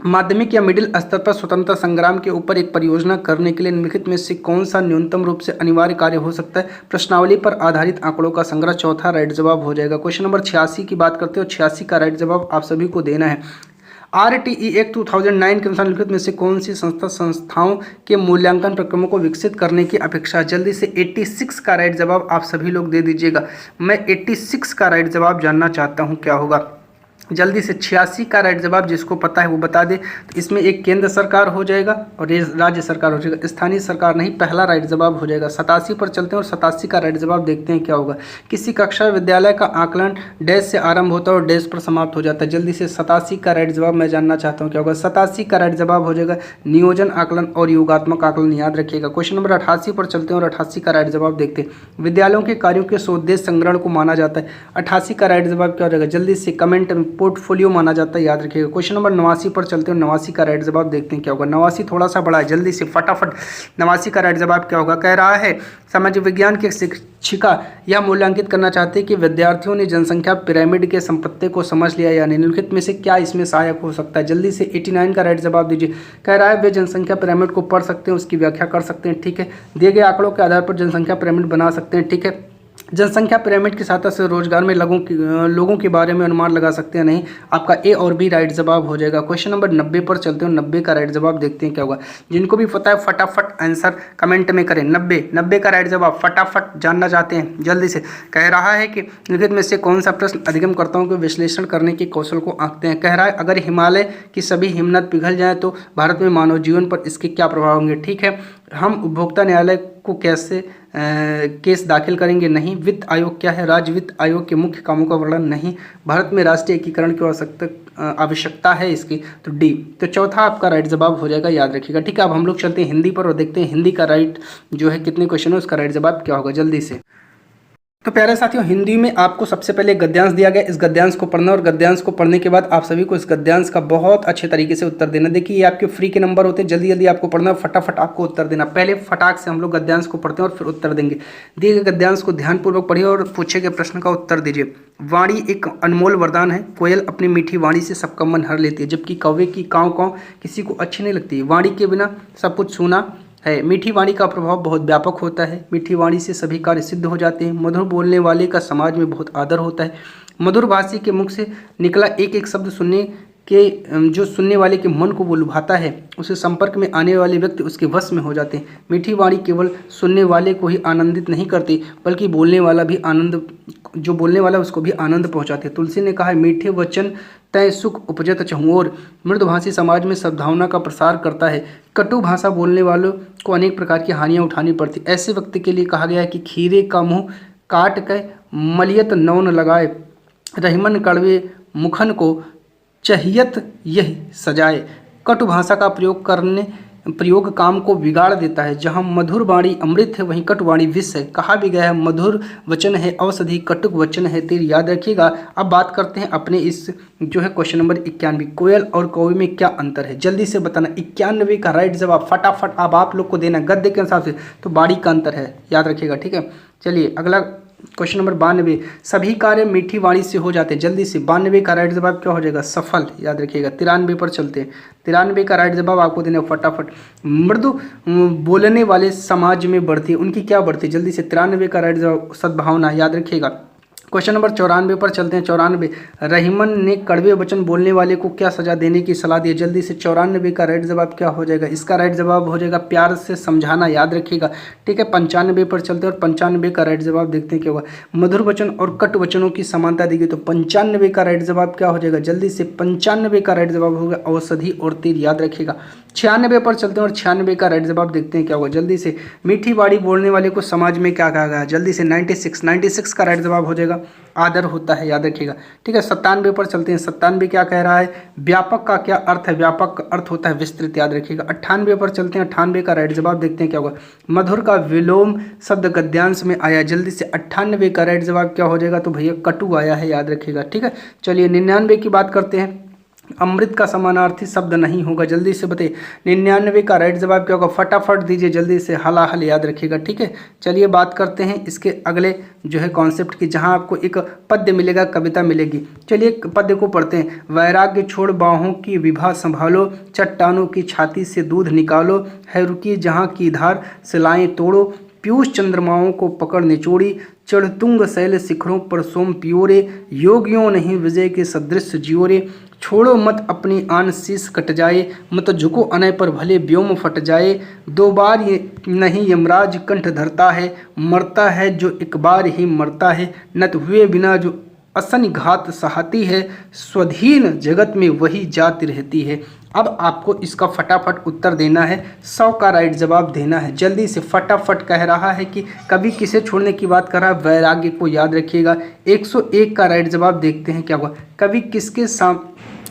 माध्यमिक या मिडिल स्तर पर स्वतंत्रता संग्राम के ऊपर एक परियोजना करने के लिए निम्नलिखित में से कौन सा न्यूनतम रूप से अनिवार्य कार्य हो सकता है। प्रश्नावली पर आधारित आंकड़ों का संग्रह, चौथा राइट जवाब हो जाएगा। क्वेश्चन नंबर 86 की बात करते हो। 86 का राइट जवाब आप सभी को देना है। RTE एक्ट 2009 के अनुसार निम्नलिखित में से कौन सी संस्थाओं के मूल्यांकन प्रक्रमों को विकसित करने की अपेक्षा। जल्दी से 86 का राइट जवाब आप सभी लोग दे दीजिएगा। मैं 86 का राइट जवाब जानना चाहता हूं क्या होगा। जल्दी से 86 का राइट जवाब जिसको पता है वो बता दे। तो इसमें एक केंद्र सरकार हो जाएगा और राज्य सरकार हो जाएगा, स्थानीय सरकार नहीं, पहला राइट जवाब हो जाएगा। 87 पर चलते हैं और 87 का राइट जवाब देखते हैं क्या होगा। किसी कक्षा विद्यालय का आकलन डैश से आरंभ होता है और डैश पर समाप्त हो जाता है। जल्दी से 87 का राइट जवाब मैं जानना चाहता हूँ क्या होगा। 87 का राइट जवाब हो जाएगा नियोजन आकलन और योगात्मक आकलन, याद रखिएगा। क्वेश्चन नंबर 88 पर चलते हैं और 88 का राइट जवाब देखते हैं। विद्यालयों के कार्यों के स्वोद्देश्य संग्रहण को माना जाता है। 88 का राइट जवाब क्या हो जाएगा। जल्दी से कमेंट में पोर्टफोलियो माना जाता है, याद रखिएगा। क्वेश्चन नंबर 89 पर चलते हैं। 89 का राइट जवाब देखते हैं क्या होगा। 89 थोड़ा सा बड़ा है, जल्दी से फटाफट 89 का राइट जवाब क्या होगा। कह रहा है सामाजिक विज्ञान की शिक्षिका यह मूल्यांकित करना चाहते हैं कि विद्यार्थियों ने जनसंख्या पिरामिड के संपत्ति को समझ लिया या नहीं। निम्नलिखित में से क्या इसमें सहायक हो सकता है। जल्दी से 89 का राइट जवाब दीजिए। कह रहा है वे जनसंख्या पिरामिड को पढ़ सकते हैं, उसकी व्याख्या कर सकते हैं, ठीक है। दिए गए आंकड़ों के आधार पर जनसंख्या पिरामिड बना सकते हैं, ठीक है। जनसंख्या पिरामिड की सहायता से रोजगार में लोगों के बारे में अनुमान लगा सकते हैं, नहीं। आपका ए और बी राइट जवाब हो जाएगा। क्वेश्चन नंबर 90 पर चलते हैं। 90 का राइट जवाब देखते हैं क्या होगा। जिनको भी पता है फटाफट आंसर कमेंट में करें। 90 का राइट जवाब फटाफट जानना चाहते हैं जल्दी से। कह रहा है कि निम्नलिखित में से कौन सा प्रश्न अधिगमकर्ताओं के विश्लेषण करने के कौशल को आंकते हैं। कह रहा है अगर हिमालय की सभी हिमनद पिघल जाए तो भारत में मानव जीवन पर इसके क्या प्रभाव होंगे, ठीक है। हम उपभोक्ता न्यायालय को कैसे केस दाखिल करेंगे, नहीं। वित्त आयोग क्या है, राज्य वित्त आयोग के मुख्य कामों का वर्णन, नहीं। भारत में राष्ट्रीय एकीकरण की आवश्यकता है इसकी, तो डी। तो चौथा आपका राइट जवाब हो जाएगा, याद रखिएगा, ठीक है। अब हम लोग चलते हैं हिंदी पर और देखते हैं हिंदी का राइट जो है कितने क्वेश्चन है, उसका राइट जवाब क्या होगा जल्दी से। तो प्यारे साथियों, हिंदी में आपको सबसे पहले गद्यांश दिया गया, इस गद्यांश को पढ़ना और गद्यांश को पढ़ने के बाद आप सभी को इस गद्यांश का बहुत अच्छे तरीके से उत्तर देना। देखिए, ये आपके फ्री के नंबर होते हैं, जल्दी जल्दी आपको पढ़ना, फटाफट आपको उत्तर देना। पहले फटाक से हम लोग गद्यांश को पढ़ते हैं और फिर उत्तर देंगे। दिए गए गद्यांश को ध्यानपूर्वक पढ़िए और पूछे गए प्रश्न का उत्तर दीजिए। वाणी एक अनमोल वरदान है। कोयल अपनी मीठी वाणी से सबका मन हर लेती है, जबकि कौवे की काँव काँव किसी को अच्छी नहीं लगती। वाणी के बिना सब कुछ सूना है। मीठी वाणी का प्रभाव बहुत व्यापक होता है। मीठी वाणी से सभी कार्य सिद्ध हो जाते हैं। मधुर बोलने वाले का समाज में बहुत आदर होता है। मधुर भाषी के मुख से निकला एक एक शब्द जो सुनने वाले के मन को वो लुभाता है। उसे संपर्क में आने वाले व्यक्ति उसके वश में हो जाते हैं। मीठी वाणी केवल सुनने वाले को ही आनंदित नहीं करती, बल्कि जो बोलने वाला उसको भी आनंद पहुंचाते हैं। तुलसी ने कहा है, मीठे वचन तय सुख उपजत चहुओर। मृदुभाषी समाज में सद्भावना का प्रसार करता है। कटु भाषा बोलने वालों को अनेक प्रकार की हानियां उठानी पड़ती। ऐसे व्यक्ति के लिए कहा गया है कि खीरे का मुंह काट कर मलियत नौन लगाए, रहीमन कड़वे मुखन को चाहियत यही सजाए। कटु भाषा का प्रयोग काम को बिगाड़ देता है। जहाँ मधुर वाणी अमृत है, वहीं कटु वाणी विष है। कहा भी गया है, मधुर वचन है औषधि, कटुक वचन है तीर। याद रखिएगा। अब बात करते हैं अपने इस क्वेश्चन नंबर 91, कोयल और कौवे में क्या अंतर है, जल्दी से बताना। 91 का राइट जवाब फटाफट अब आप लोग को देना गद्य के हिसाब से, तो बाड़ी का अंतर है, याद रखिएगा। ठीक है, चलिए अगला क्वेश्चन नंबर 92, सभी कार्य मीठी वाणी से हो जाते हैं। जल्दी से 92 का राइट जवाब क्या हो जाएगा, सफल, याद रखिएगा। 93 पर चलते हैं। 93 का राइट जवाब आपको देना फटाफट। मृदु बोलने वाले समाज में बढ़ती है, उनकी क्या बढ़ती है, जल्दी से। 93 का राइट जवाब सद्भावना, याद रखिएगा। क्वेश्चन नंबर 94 पर चलते हैं। 94, रहीमन ने कड़वे वचन बोलने वाले को क्या सजा देने की सलाह दी है, जल्दी से। 94 का राइट जवाब क्या हो जाएगा, इसका राइट जवाब हो जाएगा प्यार से समझाना, याद रखिएगा। ठीक है, 95 पर चलते हैं और 95 का राइट जवाब देखते हैं क्या होगा। मधुर वचन और कट वचनों की समानता दी गई, तो 95 का राइट जवाब क्या हो जाएगा, जल्दी से। 95 का राइट जवाब होगा औषधि और तीर, याद रखिएगा। 96 पर चलते हैं और 96 का राइट जवाब देखते हैं क्या होगा, जल्दी से। मीठी वाणी बोलने वाले को समाज में क्या कहा गया, जल्दी से। 96 का राइट जवाब हो जाएगा आदर होता है, याद रखिएगा। ठीक है, 97 पर चलते हैं। 97 क्या कह रहा है, व्यापक का क्या अर्थ है, व्यापक का अर्थ होता है विस्तृत, याद रखिएगा। 98 पर चलते हैं। 98 का राइट जवाब देखते हैं क्या होगा। मधुर का विलोम शब्द गद्यांश में आया, जल्दी से। 98 का राइट जवाब क्या हो जाएगा, तो भैया कटु आया है, याद रखिएगा। ठीक है, चलिए 99 की बात करते हैं। अमृत का समानार्थी शब्द नहीं होगा, जल्दी से बताइए। 99 का राइट जवाब क्या होगा, फटाफट दीजिए जल्दी से, हलाहल, याद रखिएगा। ठीक है, चलिए बात करते हैं इसके अगले कॉन्सेप्ट की, जहां आपको एक पद्य मिलेगा, कविता मिलेगी। चलिए पद्य को पढ़ते हैं। वैराग्य छोड़ बाहों की विभा संभालो, चट्टानों की छाती से दूध निकालो, है रुकी जहाँ की धार सिलाएं तोड़ो, पीयूष चंद्रमाओं को पकड़ निचोड़ी, चढ़तुंग शैल शिखरों पर सोम पियोरे, योगियों नहीं विजय के सदृश जियोरे, छोड़ो मत अपनी आन शीस कट जाए, मत झुको अनय पर भले व्योम फट जाए, दो बार ये नहीं यमराज कंठ धरता है, मरता है जो एक बार ही मरता है, नत हुए बिना जो असन घात सहाती है, स्वधीन जगत में वही जाति रहती है। अब आपको इसका फटाफट उत्तर देना है, 100 का राइट जवाब देना है, जल्दी से। फटाफट कह रहा है कि कभी किसे छोड़ने की बात कर रहा है, वैराग्य को, याद रखिएगा। 101 का राइट जवाब देखते हैं क्या हुआ। कभी किसके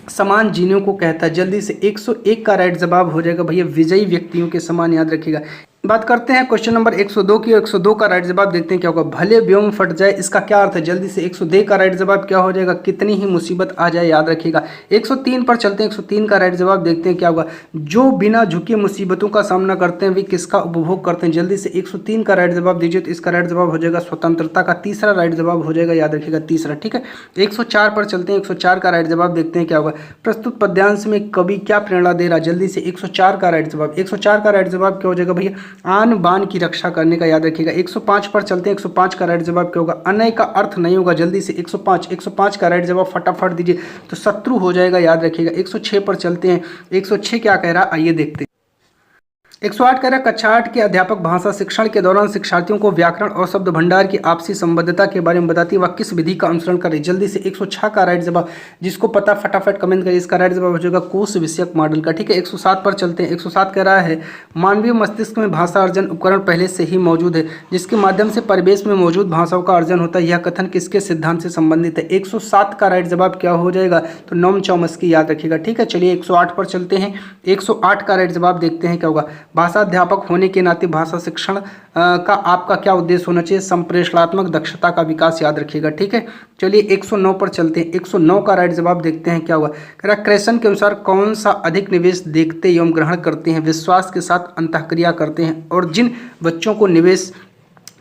समान जीने को कहता है, जल्दी से। 101 का राइट जवाब हो जाएगा भैया विजयी व्यक्तियों के समान, याद रखिएगा। बात करते हैं क्वेश्चन नंबर 102 की। 102 का राइट जवाब देखते हैं क्या होगा। भले व्योम फट जाए, इसका क्या अर्थ है, जल्दी से। 102 का राइट जवाब क्या हो जाएगा, कितनी ही मुसीबत आ जाए, याद रखिएगा। 103 पर चलते हैं। 103 का राइट जवाब देखते हैं क्या होगा। जो बिना झुके मुसीबतों का सामना करते हैं वे किसका उपभोग करते हैं, जल्दी से। 103 का राइट जवाब दीजिए, तो इसका राइट जवाब हो जाएगा स्वतंत्रता का। तीसरा राइट जवाब हो जाएगा, याद रखिएगा, तीसरा। ठीक है, 104 पर चलते हैं। 104 का राइट जवाब देखते हैं क्या होगा। प्रस्तुत पद्यांश में कवि क्या प्रेरणा दे रहा, जल्दी से। 104 का राइट जवाब। 104 का राइट जवाब क्या हो जाएगा भैया, आन बान की रक्षा करने का, याद रखिएगा। 105 पर चलते हैं। 105 का राइट जवाब क्या होगा, अनय का अर्थ नहीं होगा, जल्दी से। 105 का राइट जवाब फटाफट दीजिए, तो शत्रु हो जाएगा, याद रखिएगा। 106 पर चलते हैं। 106 क्या कह रहा है, आइए देखते हैं। 108 कह रहा है, कक्षा 8 के अध्यापक भाषा शिक्षण के दौरान शिक्षार्थियों को व्याकरण और शब्द भंडार की आपसी संबद्धता के बारे में बताती है, वह किस विधि का अनुसरण करे, जल्दी से। 106 का राइट जवाब, जिसको पता फटाफट कमेंट करिए, इसका राइट जवाब हो जाएगा कोश विषयक मॉडल का। ठीक है, 107 पर चलते हैं। 107 कह रहा है, मानवीय मस्तिष्क में भाषा अर्जन उपकरण पहले से ही मौजूद है, जिसके माध्यम से परिवेश में मौजूद भाषाओं का अर्जन होता है, यह कथन किसके सिद्धांत से संबंधित है। 107 का राइट जवाब क्या हो जाएगा, तो नोम चॉम्स्की, याद रखिएगा। ठीक है, चलिए 108 पर चलते हैं। 108 का राइट जवाब देखते हैं क्या होगा। भाषा अध्यापक होने के नाते भाषा शिक्षण का आपका क्या उद्देश्य होना चाहिए? संप्रेषणात्मक दक्षता का विकास, याद रखिएगा। ठीक है, चलिए 109 पर चलते हैं। 109 का राइट जवाब देखते हैं क्या हुआ। कह रहा क्रेसन के अनुसार कौन सा अधिक निवेश देखते एवं ग्रहण करते हैं, विश्वास के साथ अंतःक्रिया करते हैं, और जिन बच्चों को निवेश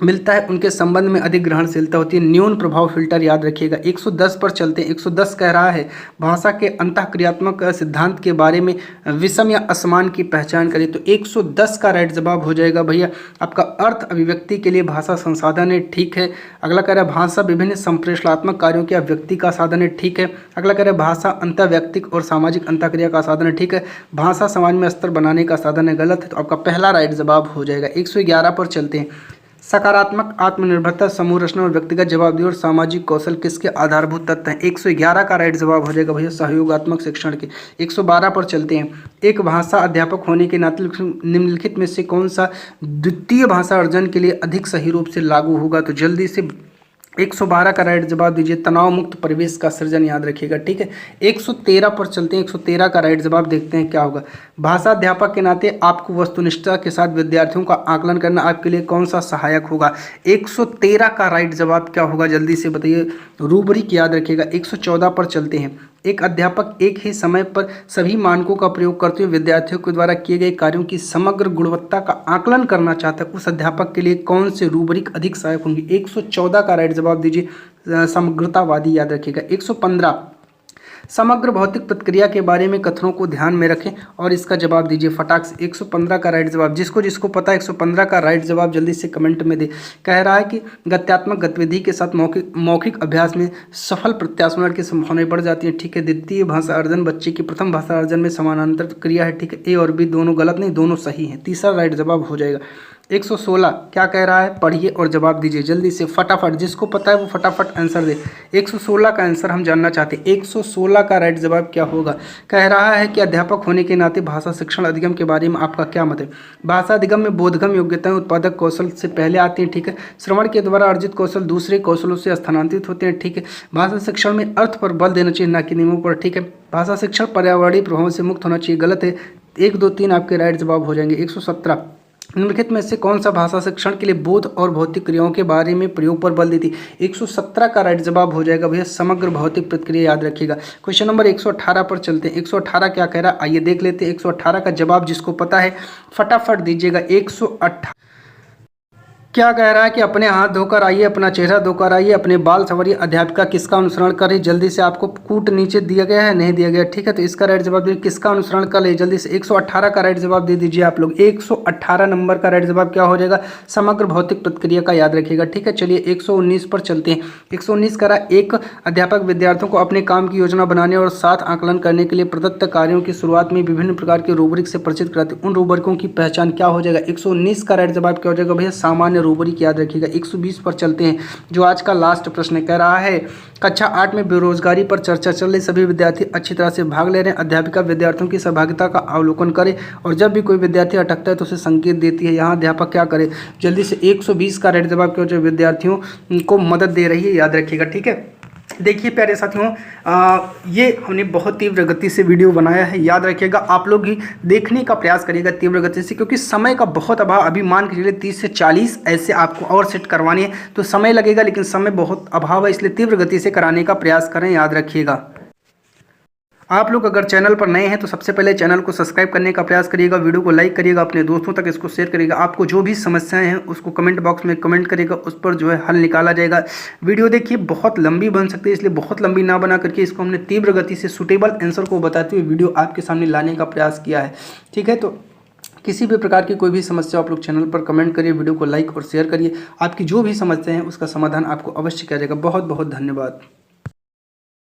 मिलता है उनके संबंध में अधिक ग्रहणशीलता होती है, न्यून प्रभाव फिल्टर, याद रखिएगा। 110 पर चलते हैं। 110 कह रहा है भाषा के अंतःक्रियात्मक सिद्धांत के बारे में विषम या असमान की पहचान करें। तो 110 का राइट जवाब हो जाएगा भैया आपका अर्थ अभिव्यक्ति के लिए भाषा संसाधन है। ठीक है। अगला कह रहा है भाषा विभिन्न संप्रेषणात्मक कार्यों की अभिव्यक्ति का साधन है। ठीक है। अगला कह रहा है भाषा अंतर्व्यक्तिक और सामाजिक अंतःक्रिया का साधन है। ठीक है। भाषा समाज में स्तर बनाने का साधन है। गलत है, तो आपका पहला राइट जवाब हो जाएगा। 111 पर चलते हैं। सकारात्मक आत्मनिर्भरता, समूह रचना और व्यक्तिगत जवाबदेही और सामाजिक कौशल किसके आधारभूत तत्व हैं? 111 का राइट जवाब हो जाएगा भैया सहयोगात्मक शिक्षण के। 112 पर चलते हैं। एक भाषा अध्यापक होने के नाते निम्नलिखित में से कौन सा द्वितीय भाषा अर्जन के लिए अधिक सही रूप से लागू होगा? तो जल्दी से 112 का राइट जवाब दीजिए तनाव मुक्त परिवेश का सृजन, याद रखिएगा। ठीक है। 113 पर चलते हैं। 113 का राइट जवाब देखते हैं क्या होगा। भाषा अध्यापक के नाते आपको वस्तुनिष्ठता के साथ विद्यार्थियों का आकलन करना आपके लिए कौन सा सहायक होगा? 113 का राइट जवाब क्या होगा, जल्दी से बताइए। रूब्रिक, याद रखिएगा। 114 पर चलते हैं। एक अध्यापक एक ही समय पर सभी मानकों का प्रयोग करते हुए विद्यार्थियों के द्वारा किए गए कार्यों की समग्र गुणवत्ता का आकलन करना चाहता है, उस अध्यापक के लिए कौन से रूब्रिक अधिक सहायक होंगे? 114 का राइट जवाब दीजिए समग्रतावादी, याद रखिएगा। 115 समग्र भौतिक प्रतिक्रिया के बारे में कथनों को ध्यान में रखें और इसका जवाब दीजिए फटाक से। 115 का राइट जवाब जिसको जिसको पता है 115 का राइट जवाब जल्दी से कमेंट में दे। कह रहा है कि गत्यात्मक गतिविधि के साथ मौखिक अभ्यास में सफल प्रत्याशरण की संभावनाएं बढ़ जाती हैं। ठीक है। द्वितीय भाषा अर्जन बच्चे की प्रथम भाषा अर्जन में समानांतर क्रिया है। ठीक है। ए और बी दोनों गलत नहीं, दोनों सही हैं। तीसरा राइट जवाब हो जाएगा। 116 क्या कह रहा है, पढ़िए और जवाब दीजिए जल्दी से फटाफट, जिसको पता है वो फटाफट आंसर दे। 116 का आंसर हम जानना चाहते हैं। 116 का राइट जवाब क्या होगा? कह रहा है कि अध्यापक होने के नाते भाषा शिक्षण अधिगम के बारे में आपका क्या मत है? भाषा अधिगम में बोधगम योग्यताएं उत्पादक कौशल से पहले आती हैं। ठीक है। श्रवण के द्वारा अर्जित कौशल दूसरे कौशलों से स्थानांतरित होते हैं। ठीक है। भाषा शिक्षण में अर्थ पर बल देना चाहिए, ना कि नियमों पर। ठीक है। भाषा शिक्षण पर्यावरणीय प्रभावों से मुक्त होना चाहिए। गलत है। 1, 2, 3 आपके राइट जवाब हो जाएंगे। 117 निम्नलिखित में से कौन सा भाषा शिक्षण के लिए बोध और भौतिक क्रियाओं के बारे में प्रयोग पर बल देती? 117 का राइट जवाब हो जाएगा भैया समग्र भौतिक प्रतिक्रिया, याद रखिएगा। क्वेश्चन नंबर 118 पर चलते हैं। 118 क्या कह रहा है आइए देख लेते हैं। 118 का जवाब जिसको पता है फटाफट दीजिएगा। 118 क्या कह रहा है कि अपने हाथ धोकर आइए, अपना चेहरा धोकर आइए, अपने बाल संवरिए, अध्यापिका किसका अनुसरण करे? जल्दी से आपको कूट नीचे दिया गया है, नहीं दिया गया। ठीक है। तो इसका राइट जवाब दीजिए किसका अनुसरण कर ले जल्दी से। 118 का राइट जवाब दे दीजिए आप लोग। 118 नंबर का राइट जवाब क्या हो जाएगा? समग्र भौतिक प्रतिक्रिया का, याद रखिएगा। ठीक है। चलिए 119 पर चलते हैं। 119 कह रहा है एक अध्यापक विद्यार्थियों को अपने काम की योजना बनाने और साथ आकलन करने के लिए प्रदत्त कार्यों की शुरुआत में विभिन्न प्रकार के रूब्रिक से परिचित कराते हैं। उन रूब्रिकों की पहचान क्या हो जाएगा? 119 का राइट जवाब क्या हो जाएगा भैया? सामान्य रूब्रिक, याद रखिएगा। 120 पर चलते हैं जो आज का लास्ट प्रश्न कह रहा है कक्षा 8 में बेरोजगारी पर चर्चा चल रही, सभी विद्यार्थी अच्छी तरह से भाग ले रहे हैं। अध्यापिका विद्यार्थियों की सहभागिता का अवलोकन करे और जब भी कोई विद्यार्थी अटकता है तो उसे संकेत देती है। यहाँ अध्यापक क्या करे? जल्दी से 120 का राइट जवाब क्या हो जाएगा? विद्यार्थियों को मदद दे रही है, याद रखिएगा। ठीक है। देखिए प्यारे साथियों, ये हमने बहुत तीव्र गति से वीडियो बनाया है, याद रखिएगा। आप लोग भी देखने का प्रयास करिएगा तीव्र गति से, क्योंकि समय का बहुत अभाव। अभी मान के चलिए 30 से 40 ऐसे आपको और सेट करवाने हैं तो समय लगेगा, लेकिन समय बहुत अभाव है, इसलिए तीव्र गति से कराने का प्रयास करें, याद रखिएगा। आप लोग अगर चैनल पर नए हैं तो सबसे पहले चैनल को सब्सक्राइब करने का प्रयास करिएगा, वीडियो को लाइक करिएगा, अपने दोस्तों तक इसको शेयर करिएगा। आपको जो भी समस्याएं हैं उसको कमेंट बॉक्स में कमेंट करिएगा, उस पर जो है हल निकाला जाएगा। वीडियो देखिए बहुत लंबी बन सकती है, इसलिए बहुत लंबी ना बना करके इसको हमने तीव्र गति से सूटेबल आंसर को बताते हुए वीडियो आपके सामने लाने का प्रयास किया है। ठीक है। तो किसी भी प्रकार की कोई भी समस्या आप लोग चैनल पर कमेंट करिए, वीडियो को लाइक और शेयर करिए। आपकी जो भी समस्या है उसका समाधान आपको अवश्य किया जाएगा। बहुत बहुत धन्यवाद।